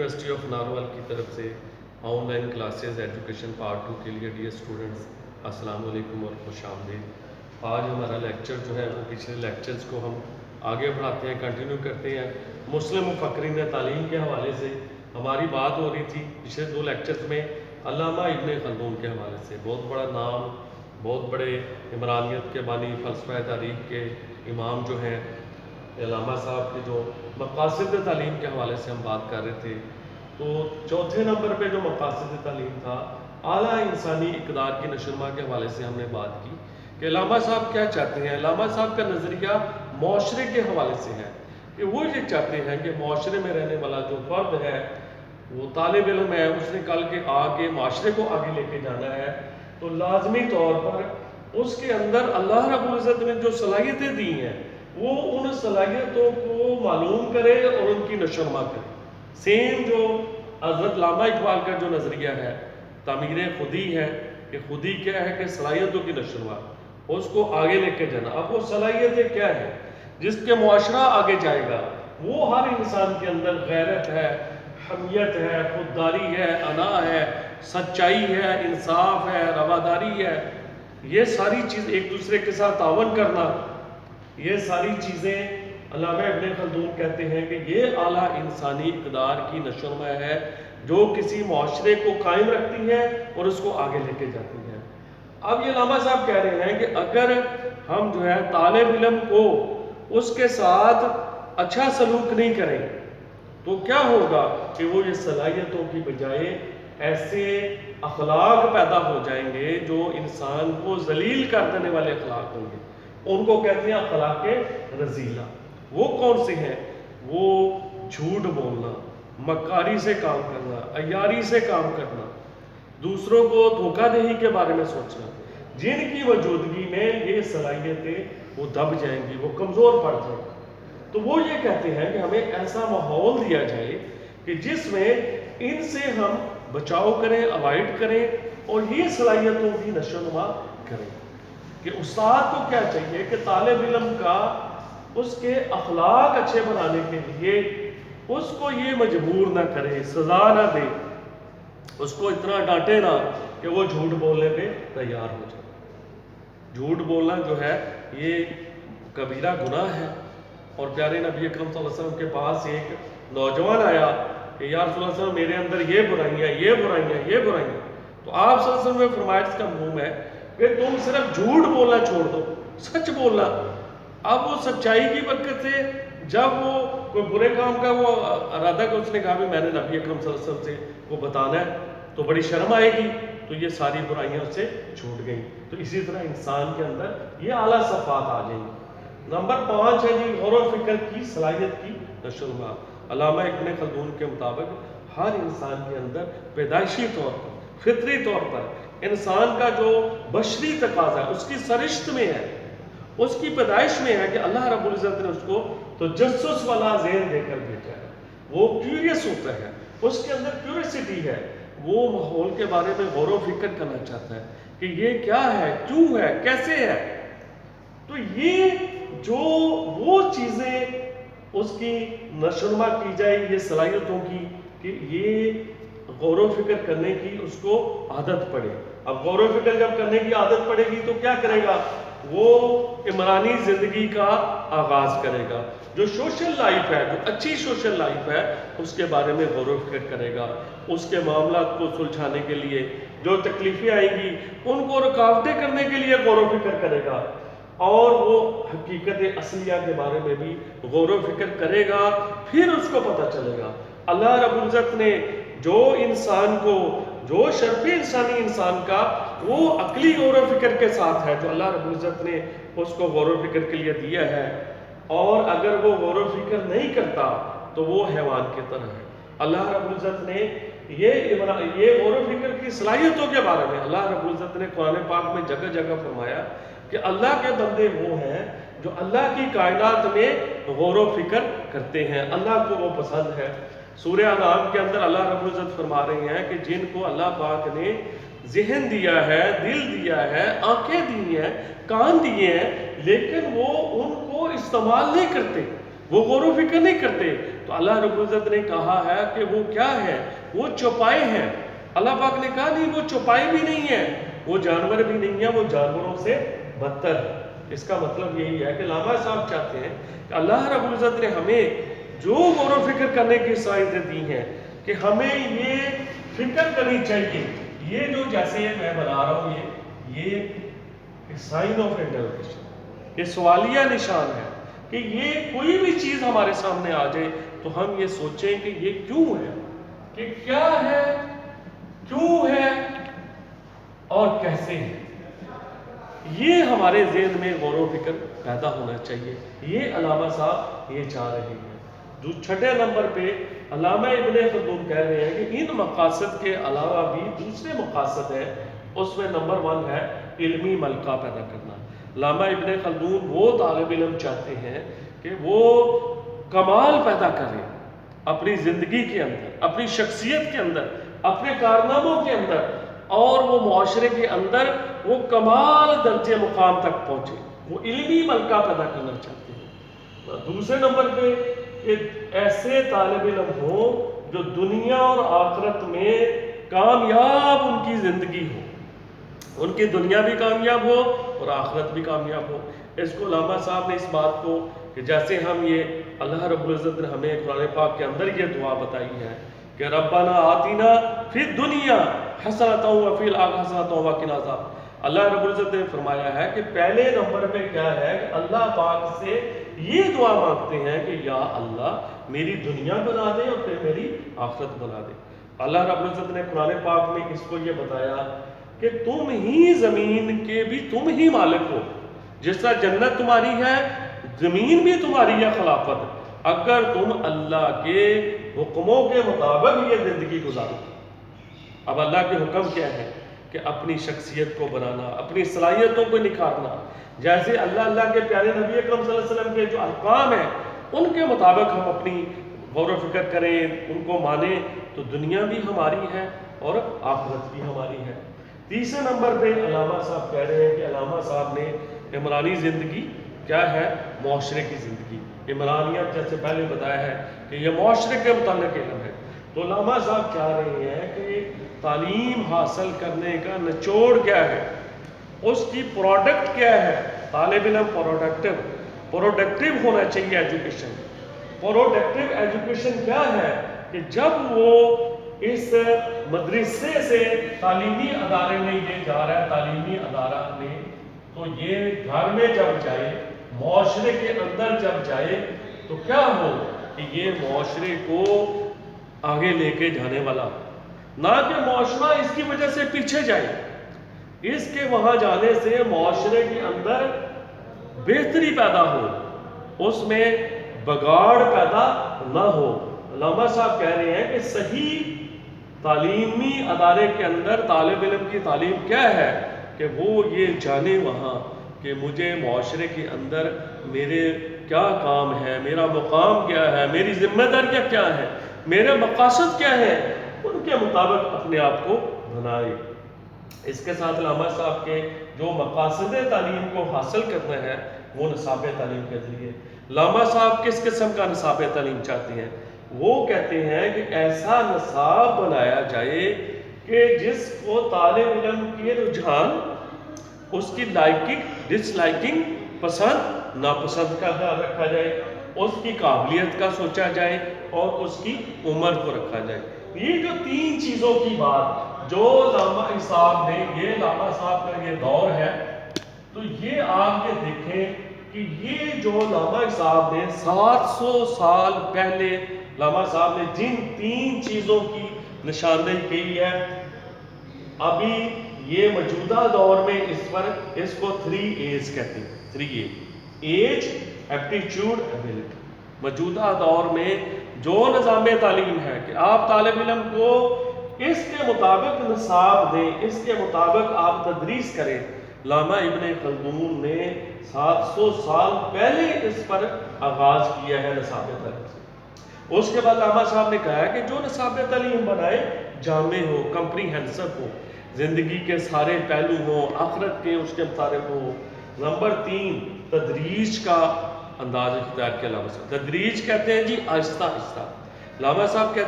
University of Narowal کی طرف سے on line classes education part 2 کے لیے ڈیئر اسٹوڈنٹس السلام علیکم اور خوش آمدید۔ آج ہمارا لیکچر جو ہے وہ پچھلے لیکچرز کو ہم آگے بڑھاتے ہیں، کنٹینیو کرتے ہیں۔ مسلم مفکرین تعلیم کے حوالے سے ہماری بات ہو رہی تھی پچھلے 2 لیکچرز میں علامہ ابن خلدون کے حوالے سے، بہت بڑا نام، بہت بڑے عمرانیت کے بانی، فلسفہ تاریخ کے امام جو ہیں علامہ صاحب کے جو مقاصد تعلیم کے حوالے سے ہم بات کر رہے تھے۔ تو چوتھے نمبر پہ جو مقاصد تعلیم تھا، اعلیٰ انسانی اقدار کی نشوونما کے حوالے سے ہم نے بات کی کہ علامہ صاحب کیا چاہتے ہیں۔ علامہ صاحب کا نظریہ معاشرے کے حوالے سے ہے کہ وہ یہ چاہتے ہیں کہ معاشرے میں رہنے والا جو فرد ہے، وہ طالب علم ہے، اس نے کل کے آگے معاشرے کو آگے لے کے جانا ہے، تو لازمی طور پر اس کے اندر اللہ رب العزت نے جو صلاحیتیں دی ہیں وہ ان صلاحیتوں کو معلوم کرے اور ان کی نشوونما کرے۔ سیم جو حضرت علامہ اقبال کا جو نظریہ ہے، تعمیر خودی ہے کہ خودی کیا ہے کہ صلاحیتوں کی نشوونما، اس کو آگے لے کے جانا۔ اب وہ صلاحیتیں کیا ہے جس کے معاشرہ آگے جائے گا؟ وہ ہر انسان کے اندر غیرت ہے، حمیت ہے، خودداری ہے، انا ہے، سچائی ہے، انصاف ہے، رواداری ہے، یہ ساری چیز ایک دوسرے کے ساتھ تعاون کرنا، یہ ساری چیزیں علامہ ابن خلدون کہتے ہیں کہ یہ اعلیٰ انسانی اقدار کی نشوونما ہے جو کسی معاشرے کو قائم رکھتی ہے اور اس کو آگے لے کے جاتی ہے۔ اب یہ علامہ صاحب کہہ رہے ہیں کہ اگر ہم جو ہے طالب علم کو اس کے ساتھ اچھا سلوک نہیں کریں تو کیا ہوگا کہ وہ یہ صلاحیتوں کی بجائے ایسے اخلاق پیدا ہو جائیں گے جو انسان کو ذلیل کر دینے والے اخلاق ہوں گے۔ ان کو کہتے ہیں اخلاق رذیلہ۔ وہ کون سے ہیں؟ وہ جھوٹ بولنا، مکاری سے کام کرنا، عیاری سے کام کرنا، دوسروں کو دھوکہ دہی کے بارے میں سوچنا، جن کی موجودگی میں یہ صلاحیتیں وہ دب جائیں گی، وہ کمزور پڑ جائیں گی۔ تو وہ یہ کہتے ہیں کہ ہمیں ایسا ماحول دیا جائے کہ جس میں ان سے ہم بچاؤ کریں، اوائڈ کریں اور یہ صلاحیتوں کی نشوونما کریں۔ کہ استاد کو کیا چاہیے کہ طالب علم کا اس کے اخلاق اچھے بنانے کے لیے اس کو یہ مجبور نہ کرے، سزا نہ دے، اس کو اتنا ڈانٹے نہ کہ وہ جھوٹ بولنے پہ تیار ہو جائے۔ جھوٹ بولنا جو ہے یہ کبیرہ گناہ ہے، اور پیارے نبی اکرم صلی اللہ علیہ وسلم کے پاس ایک نوجوان آیا کہ یا رسول اللہ صلی اللہ علیہ وسلم میرے اندر یہ برائیاں، یہ برائیاں، یہ برائیاں۔ تو آپ صلی اللہ علیہ وسلم نے فرمایا اس کا مفہوم ہے کہ تم صرف جھوٹ بولنا چھوڑ دو، سچ بولنا۔ اب وہ سچائی کی برکت سے جب وہ کوئی برے کام کا وہ ارادہ کہ اس نے کہا بھی میں نے نبی اکرم صلی اللہ علیہ وسلم سے وہ بتانا ہے تو بڑی شرم آئے گی، تو یہ ساری برائیاں اس سے چھوٹ گئیں۔ تو اسی طرح انسان کے اندر یہ اعلیٰ صفات آ جائیں گی۔ نمبر 5 ہے جی غور و فکر کی صلاحیت کی نشوونما۔ علامہ ابن خلدون کے مطابق ہر انسان کے اندر پیدائشی طور پر، فطری طور پر انسان کا جو بشری تقاضا ہے اس کی سرشت میں ہے، اس کی پیدائش میں ہے کہ اللہ رب العزت نے اس کو تجسس والا ذہن دے کر بھیجا ہے۔ وہ کیوریس ہوتا ہے، اس کے اندر کیوریسٹی ہے، وہ ماحول کے بارے میں غور و فکر کرنا چاہتا ہے کہ یہ کیا ہے، کیوں ہے، کیسے ہے۔ تو یہ جو وہ چیزیں اس کی نشوونما کی جائے یہ صلاحیتوں کی، کہ یہ غور و فکر کرنے کی اس کو عادت پڑے۔ اب غور و فکر جب کرنے کی عادت پڑے گی تو کیا کرے گا؟ وہ عمرانی زندگی کا آغاز کرے گا۔ جو سوشل لائف ہے، جو اچھی سوشل لائف ہے، اس کے بارے میں غور و فکر کرے گا۔ اس کے معاملات کو سلجھانے کے لیے جو تکلیفیں آئیں گی ان کو رکاوٹیں کرنے کے لیے غور و فکر کرے گا، اور وہ حقیقت اصلیہ کے بارے میں بھی غور و فکر کرے گا۔ پھر اس کو پتہ چلے گا اللہ رب العزت نے جو انسان کو، جو شرف انسانی انسان کا وہ عقلی غور و فکر کے ساتھ ہے جو اللہ رب العزت نے اس کو غور و فکر کے لیے دیا ہے، اور اگر وہ غور و فکر نہیں کرتا تو وہ حیوان کی طرح ہے۔ اللہ رب العزت نے یہ غور و فکر کی صلاحیتوں کے بارے میں اللہ رب العزت نے قرآن پاک میں جگہ جگہ فرمایا کہ اللہ کے بندے وہ ہیں جو اللہ کی کائنات میں غور و فکر کرتے ہیں، اللہ کو وہ پسند ہے۔ سورہ انعام کے اندر اللہ رب العزت فرما رہے ہیں کہ جن کو اللہ پاک نے ذہن دیا ہے، دل دیا ہے، آنکھیں دی ہیں، کان دیے ہیں، لیکن وہ ان کو استعمال نہیں کرتے، وہ غور و فکر نہیں کرتے. تو اللہ رب العزت نے کہا ہے کہ وہ کیا ہے؟ وہ چوپائے ہیں. اللہ پاک نے کہا نہیں، وہ چوپائے بھی نہیں ہے، وہ جانور بھی نہیں ہے، وہ جانوروں سے بدتر ہے. اس کا مطلب یہی ہے کہ علامہ صاحب چاہتے ہیں کہ اللہ رب العزت نے ہمیں جو غور و فکر کرنے کی صلاحیتیں دی ہیں کہ ہمیں یہ فکر کرنی چاہیے. یہ جو جیسے میں بنا رہا ہوں، یہ سائن آف انٹروگیشن، یہ سوالیہ نشان ہے کہ یہ کوئی بھی چیز ہمارے سامنے آ جائے تو ہم یہ سوچیں کہ یہ کیوں ہے، کہ کیا ہے، کیوں ہے اور کیسے ہے. یہ ہمارے ذہن میں غور و فکر پیدا ہونا چاہیے. یہ علامہ صاحب یہ چاہ رہے ہیں. جو چھٹے نمبر پہ علامہ ابن خلدون کہہ رہے ہیں کہ ان مقاصد کے علاوہ بھی دوسرے مقاصد ہیں. اس میں نمبر 1 ہے علمی ملکہ پیدا کرنا. علامہ ابن خلدون وہ طالب علم چاہتے ہیں کہ وہ کمال پیدا کرے اپنی زندگی کے اندر، اپنی شخصیت کے اندر، اپنے کارناموں کے اندر، اور وہ معاشرے کے اندر وہ کمال درجے مقام تک پہنچے. وہ علمی ملکہ پیدا کرنا چاہتے ہیں. دوسرے نمبر پہ کہ ایسے طالب علم ہوں جو دنیا اور آخرت میں کامیاب ان کی زندگی ہو، ان کی دنیا بھی کامیاب ہو اور آخرت بھی کامیاب ہو. اس کو علامہ صاحب نے اس بات کو کہ جیسے ہم یہ اللہ رب العزت نے ہمیں قرآن پاک کے اندر یہ دعا بتائی ہے کہ ربنا آتینا فی الدنیا حسنۃ وفی الآخرۃ حسنۃ وقنا عذاب. اللہ رب العزت نے فرمایا ہے کہ پہلے نمبر پہ کیا ہے کہ اللہ پاک سے یہ دعا مانگتے ہیں کہ یا اللہ میری دنیا بنا دے اور پھر میری آخرت بنا دے. اللہ رب العزت نے قرآن پاک میں اس کو یہ بتایا کہ تم ہی زمین کے بھی تم ہی مالک ہو. جس طرح جنت تمہاری ہے، زمین بھی تمہاری ہے خلافت، اگر تم اللہ کے حکموں کے مطابق یہ زندگی گزارو. اب اللہ کے حکم کیا ہے کہ اپنی شخصیت کو بنانا، اپنی صلاحیتوں کو نکھارنا. جیسے اللہ کے پیارے نبی اکرم صلی اللہ علیہ وسلم کے جو احکام ہیں ان کے مطابق ہم اپنی غور و فکر کریں، ان کو مانیں، تو دنیا بھی ہماری ہے اور آخرت بھی ہماری ہے. تیسرے نمبر پہ علامہ صاحب کہہ رہے ہیں کہ علامہ صاحب نے عمرانی زندگی کیا ہے؟ معاشرے کی زندگی. عمرانیت جیسے پہلے بتایا ہے کہ یہ معاشرے کے متعلق علم ہے. تو علامہ صاحب چاہ رہے ہیں کہ تعلیم حاصل کرنے کا نچوڑ کیا ہے، اس کی پروڈکٹ کیا ہے. طالب علم پروڈکٹیو ہونا چاہیے. ایجوکیشن پروڈکٹیو ایجوکیشن کیا ہے کہ جب وہ اس مدرسے سے تعلیمی ادارے میں یہ جا رہا ہے، تعلیمی ادارہ میں، تو یہ گھر میں جب جائے، معاشرے کے اندر جب جائے تو کیا ہو کہ یہ معاشرے کو آگے لے کے جانے والا، نہ کہ معاشرہ اس کی وجہ سے پیچھے جائے. اس کے وہاں جانے سے معاشرے کے اندر بہتری پیدا ہو، اس میں بگاڑ پیدا نہ ہو. علامہ صاحب کہہ رہے ہیں کہ صحیح تعلیمی ادارے کے اندر طالب علم کی تعلیم کیا ہے کہ وہ یہ جانے وہاں کہ مجھے معاشرے کے اندر میرے کیا کام ہے، میرا مقام کیا ہے، میری ذمہ داریاں کیا ہیں، میرے مقاصد کیا ہیں، ان کے مطابق اپنے آپ کو بنائے. اس کے ساتھ علامہ صاحب کے جو مقاصد تعلیم کو حاصل کرنا ہے وہ نصاب تعلیم کے ذریعے. علامہ صاحب کس قسم کا نصاب تعلیم چاہتے ہیں؟ وہ کہتے ہیں کہ ایسا نصاب بنایا جائے کہ جس کو طالب علم کے رجحان، اس کی لائکنگ ڈس لائکنگ، پسند ناپسند کا خیال رکھا جائے، اس کی قابلیت کا سوچا جائے اور اس کی عمر کو رکھا جائے. یہ جو 3 چیزوں کی بات جو علامہ صاحب نے، یہ علامہ صاحب کا یہ دور ہے، تو یہ آپ کے دیکھیں کہ یہ جو علامہ صاحب نے 700 سال پہلے علامہ صاحب نے جن 3 چیزوں کی نشاندہی کی ہے، ابھی یہ موجودہ دور میں اس کو 3 A's کہتے ہیں. 3 A: ایج، ایپٹیچیوڈ، ایبلٹی. موجودہ دور میں جو نظام تعلیم ہے کہ آپ طالب علم کو اس کے مطابق نصاب دیں، اس کے مطابق آپ تدریس کریں. علامہ ابن خلدون نے 700 سال پہلے اس پر آغاز کیا ہے نصاب تعلیم سے. اس کے بعد علامہ صاحب نے کہا ہے کہ جو نصاب تعلیم بنائے جامع ہو، کمپریہنسو ہو، زندگی کے سارے پہلو ہوں، آخرت کے اس کے مطابق ہو. نمبر 3 تدریس کا انداز اختیار کیا علامہ صاحب. تدریج کہتے ہیں جی آہستہ آہستہ. علامہ صاحب کہتے